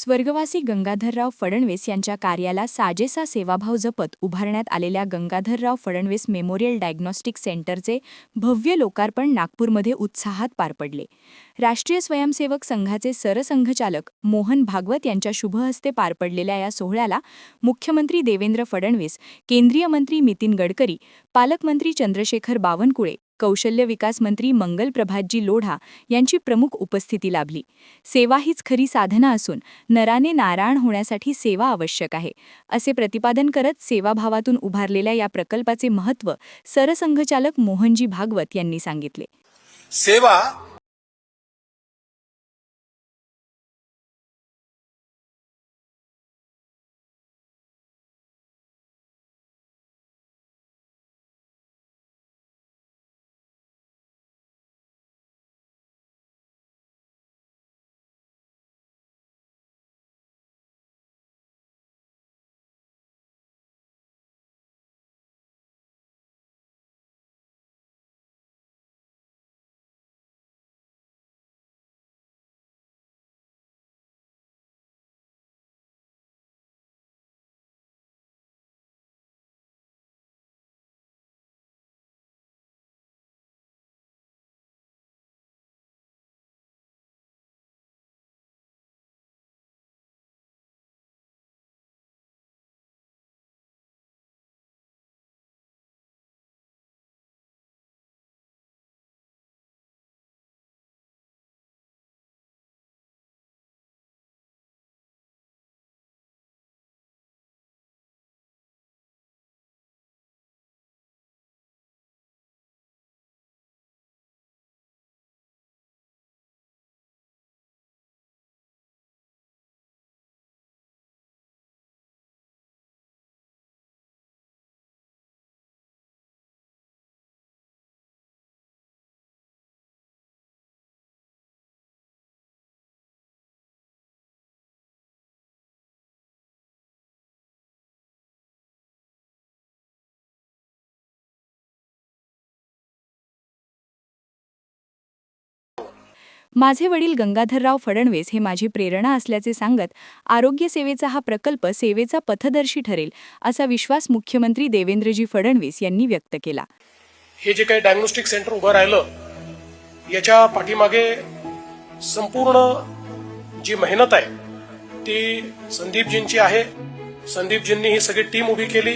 स्वर्गवासी गंगाधरराव फडणवीस यांच्या कार्याला साजेसा सेवाभाव जपत उभारण्यात आलेल्या गंगाधरराव फडणवीस मेमोरियल डायग्नॉस्टिक सेंटरचे भव्य लोकार्पण नागपूरमध्ये उत्साहात पार पडले. राष्ट्रीय स्वयंसेवक संघाचे सरसंघचालक मोहन भागवत यांच्या शुभहस्ते पार पडलेल्या या सोहळ्याला मुख्यमंत्री देवेंद्र फडणवीस, केंद्रीय मंत्री नितीन गडकरी, पालकमंत्री चंद्रशेखर बावनकुळे, कौशल्य विकास मंत्री मंगल प्रभातजी लोढा यांची प्रमुख उपस्थिती लाभली. सेवा हीच खरी साधना असून नराने नारायण होण्यासाठी सेवा आवश्यक आहे, असे प्रतिपादन करत सेवाभावातून उभारलेल्या या प्रकल्पाचे महत्त्व सरसंघचालक मोहनजी भागवत यांनी सांगितले. सेवा माझे वडील गंगाधरराव फडणवीस हे माझी प्रेरणा असल्याचे सांगत आरोग्य सेवेचा हा प्रकल्प सेवेचा पथदर्शी ठरेल असा विश्वास मुख्यमंत्री देवेंद्रजी फडणवीस यांनी व्यक्त केला. हे जे काही डायग्नोस्टिक सेंटर उभं राहिलं याच्या पाठीमागे संपूर्ण जी मेहनत आहे ती संदीपजींची आहे. संदीपजींनी ही सगळी टीम उभी केली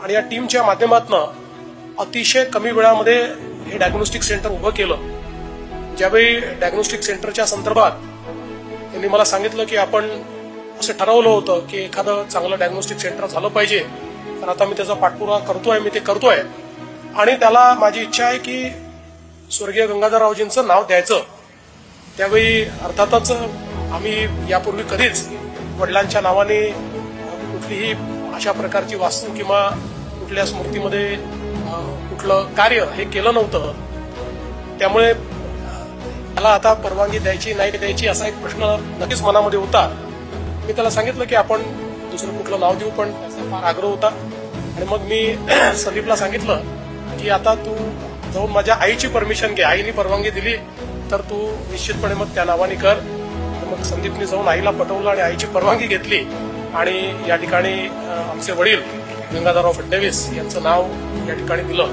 आणि या टीमच्या माध्यमातून अतिशय कमी वेळामध्ये हे डायग्नोस्टिक सेंटर उभं केलं. ज्यावेळी डायग्नोस्टिक सेंटरच्या संदर्भात त्यांनी मला सांगितलं की आपण असं ठरवलं होतं की एखादं चांगलं डायग्नोस्टिक सेंटर झालं पाहिजे, तर आता मी त्याचा पाठपुरावा करतोय, मी ते करतोय आणि त्याला माझी इच्छा आहे की स्वर्गीय गंगाधररावजींचं नाव द्यायचं. त्यावेळी अर्थातच आम्ही यापूर्वी कधीच वडिलांच्या नावाने कुठलीही अशा प्रकारची वास्तू किंवा कुठल्या स्मृतीमध्ये कुठलं कार्य हे केलं नव्हतं. त्यामुळे त्याला आता परवानगी द्यायची नाही द्यायची असा एक प्रश्न नक्कीच मनामध्ये होता. मी त्याला सांगितलं की आपण दुसरं कुठलं नाव देऊ, पण त्याचा फार आग्रह होता. आणि मग मी संदीपला सांगितलं की आता तू जाऊन माझ्या आईची परमिशन घे, आईने परवानगी दिली तर तू निश्चितपणे मग त्या नावाने कर. मग संदीपने जाऊन आईला पटवलं आणि आईची परवानगी घेतली आणि या ठिकाणी आमचे वडील गंगाधरराव फडणवीस यांचं नाव या ठिकाणी दिलं.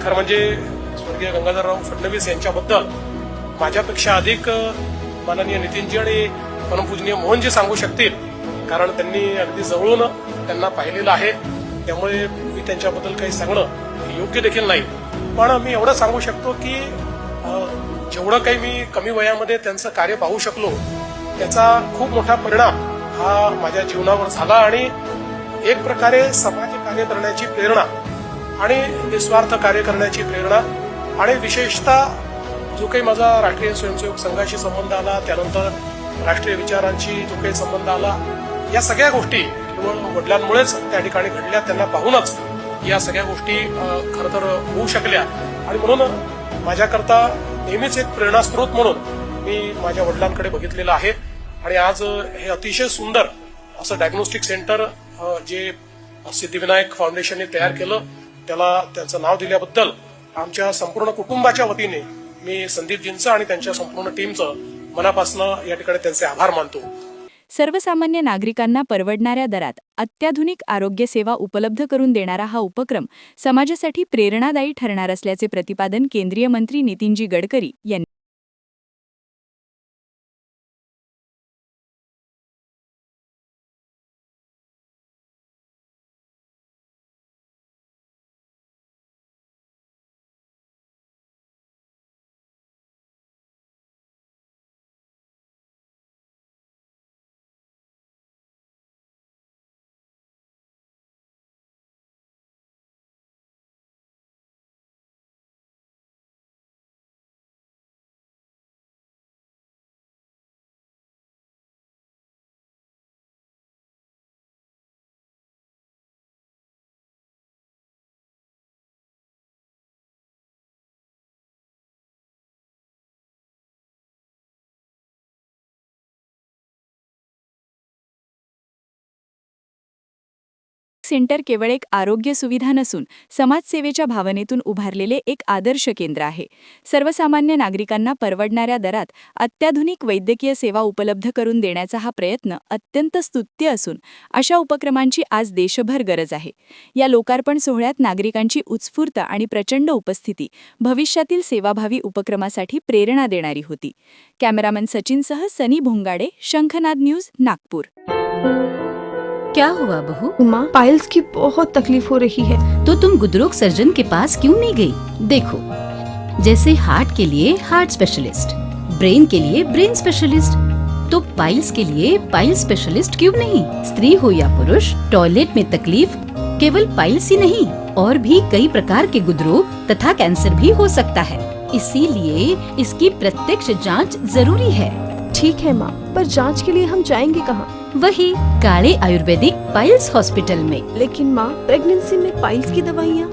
खरं म्हणजे स्वर्गीय गंगाधरराव फडणवीस यांच्याबद्दल माझ्यापेक्षा अधिक माननीय नितीनजी आणि परमपूजनीय मोहनजी सांगू शकतील, कारण त्यांनी अगदी जवळून त्यांना पाहिलेलं आहे. त्यामुळे मी त्यांच्याबद्दल काही सांगणं योग्य देखील नाही. पण मी एवढं सांगू शकतो की जेवढं काही मी कमी वयामध्ये त्यांचं कार्य पाहू शकलो त्याचा खूप मोठा परिणाम हा माझ्या जीवनावर झाला आणि एक प्रकारे समाज कार्य करण्याची प्रेरणा आणि निस्वार्थ कार्य करण्याची प्रेरणा आणि विशेषतः जो काही माझा राष्ट्रीय स्वयंसेवक संघाशी संबंध आला, त्यानंतर राष्ट्रीय विचारांशी जो काही संबंध आला, या सगळ्या गोष्टी केवळ वडिलांमुळेच त्या ठिकाणी घडल्या. त्यांना पाहूनच या सगळ्या गोष्टी खरं तर होऊ शकल्या आणि म्हणून माझ्याकरता नेहमीच एक प्रेरणास्त्रोत म्हणून मी माझ्या वडिलांकडे बघितलेलं आहे. आणि आज हे अतिशय सुंदर असं डायग्नोस्टिक सेंटर जे सिद्धिविनायक फाउंडेशनने तयार केलं, त्याला त्याचं नाव दिल्याबद्दल आमच्या संपूर्ण कुटुंबाच्या वतीने मी संदीपजींचं आणि त्यांच्या संपूर्ण टीमचं मनापासून या ठिकाणी त्यांचे आभार मानतो. सर्वसामान्य नागरिकांना परवडणाऱ्या दरात अत्याधुनिक आरोग्य सेवा उपलब्ध करून देणारा हा उपक्रम समाजासाठी प्रेरणादायी ठरणार असल्याचे प्रतिपादन केंद्रीय मंत्री नितीनजी गडकरी यांनी सेंटर केवळ एक आरोग्य सुविधा नसून समाजसेवेच्या भावनेतून उभारलेले एक आदर्श केंद्र आहे. सर्वसामान्य नागरिकांना परवडणाऱ्या दरात अत्याधुनिक वैद्यकीय सेवा उपलब्ध करून देण्याचा हा प्रयत्न अत्यंत स्तुत्य असून अशा उपक्रमांची आज देशभर गरज आहे. या लोकार्पण सोहळ्यात नागरिकांची उत्स्फूर्त आणि प्रचंड उपस्थिती भविष्यातील सेवाभावी उपक्रमासाठी प्रेरणा देणारी होती. कॅमेरामन सचिनसह सनी भोंगाडे, शंखनाद न्यूज, नागपूर. क्या हुआ बहू? माँ, पाइल्स की बहुत तकलीफ हो रही है। तो तुम गुदरोग सर्जन के पास क्यों नहीं गई? देखो, जैसे हार्ट के लिए हार्ट स्पेशलिस्ट, ब्रेन के लिए ब्रेन स्पेशलिस्ट, तो पाइल्स के लिए पाइल्स स्पेशलिस्ट क्यों नहीं? स्त्री हो या पुरुष, टॉयलेट में तकलीफ केवल पाइल्स ही नहीं और भी कई प्रकार के गुदरोग तथा कैंसर भी हो सकता है. इसीलिए इसकी प्रत्यक्ष जांच जरूरी है. ठीक है माँ, पर जांच के लिए हम जाएंगे कहाँ? वही काले आयुर्वेदिक पाइल्स हॉस्पिटल में. लेकिन माँ, प्रेगनेंसी में पाइल्स की दवाइयाँ?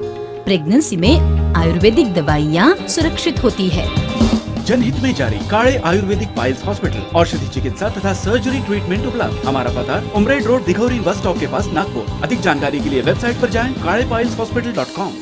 प्रेगनेंसी में आयुर्वेदिक दवाइयाँ सुरक्षित होती है. जनहित में जारी काले आयुर्वेदिक पाइल्स हॉस्पिटल, औषधि चिकित्सा तथा सर्जरी ट्रीटमेंट उपलब्ध. हमारा पता उमरेड रोड, दिघौरी बस स्टॉप के पास, नागपुर. अधिक जानकारी के लिए वेबसाइट पर जाएं kalepileshhospital.com.